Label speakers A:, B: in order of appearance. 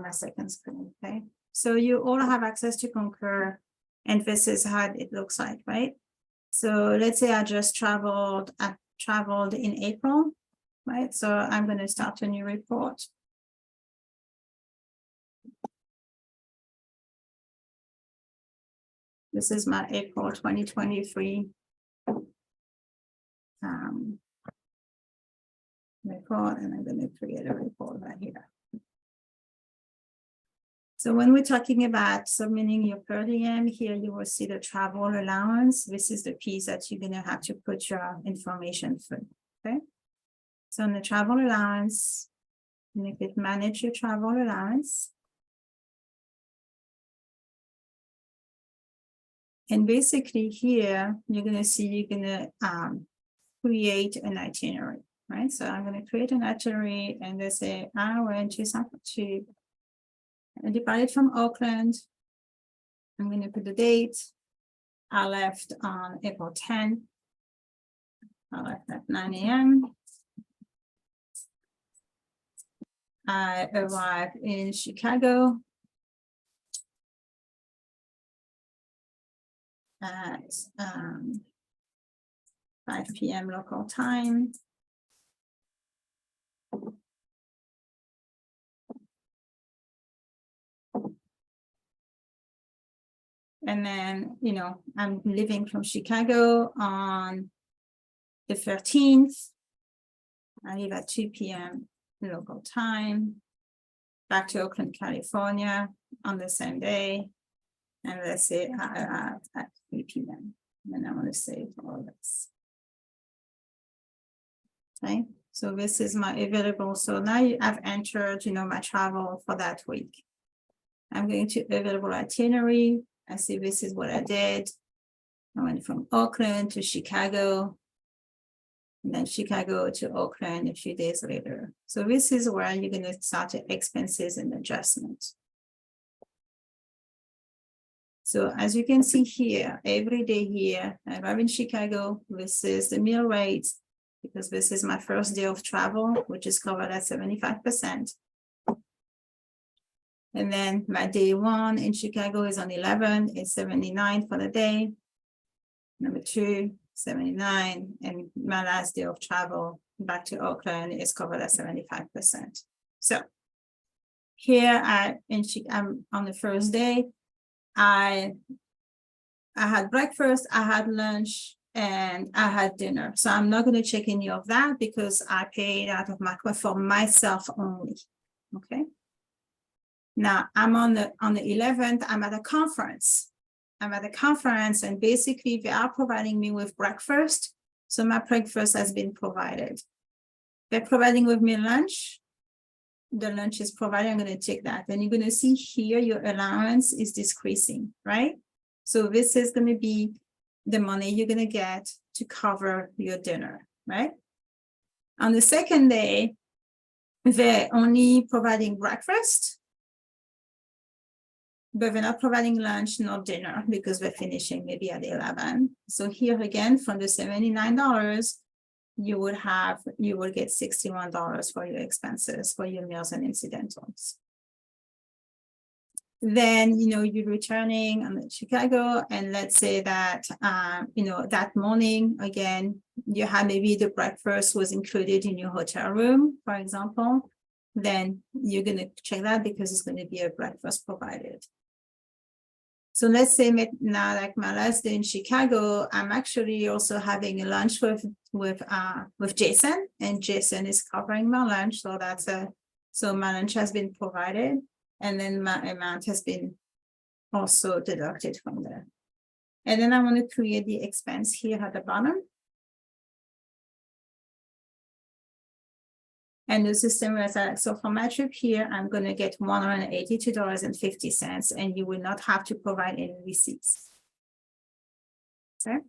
A: my second screen, okay? So you all have access to Concur, and this is how it looks like, right? So let's say I traveled in April, right? So I'm going to start a new report. This is my April 2023 report, and I'm going to create a report right here. So when we're talking about submitting your per diem, here you will see the travel allowance. This is the piece that you're going to have to put your information through, okay? So on the travel allowance, you can manage your travel allowance. And basically here, you're going to see you're going to create an itinerary, right? So I'm going to create an itinerary, and they say I went to I departed from Auckland. I'm going to put the date. I left on April 10. I left at 9 a.m. I arrived in Chicago at 5 p.m. local time. And then, you know, I'm leaving from Chicago on the 13th. I leave at 2 p.m. local time. Back to Oakland, California on the same day. And let's say I arrived at 3 p.m. And I want to save all this. Okay, so this is my available. So now I've entered, you know, my travel for that week. I'm going to available itinerary. I see this is what I did. I went from Auckland to Chicago, and then Chicago to Auckland a few days later. So this is where you're going to start the expenses and adjustments. So as you can see here, every day here, I arrive in Chicago. This is the meal rate, because this is my first day of travel, which is covered at 75%. And then my day one in Chicago is on 11, it's 79 for the day. Number 2, 79, and my last day of travel back to Auckland is covered at 75%. So here I'm on the first day. I had breakfast, I had lunch, and I had dinner. So I'm not going to check any of that because I paid out of my for myself only. Okay. Now I'm on the 11th, I'm at a conference. And basically they are providing me with breakfast. So my breakfast has been provided. They're providing with me lunch. The lunch is provided, I'm going to take that. Then you're going to see here your allowance is decreasing, right? So this is going to be the money you're going to get to cover your dinner, right? On the second day, they're only providing breakfast, but they're not providing lunch nor dinner because we're finishing maybe at 11. So here again, from the $79, you will get $61 for your expenses, for your meals and incidentals. Then, you know, you're returning on Chicago, and let's say that, you know, that morning, again, you have maybe the breakfast was included in your hotel room, for example, then you're going to check that because it's going to be a breakfast provided. So let's say now, like my last day in Chicago, I'm actually also having a lunch with Jason, and Jason is covering my lunch. So so my lunch has been provided, and then my amount has been also deducted from there. And then I want to create the expense here at the bottom. And the system is so for my trip here, I'm going to get $182.50, and you will not have to provide any receipts. Okay.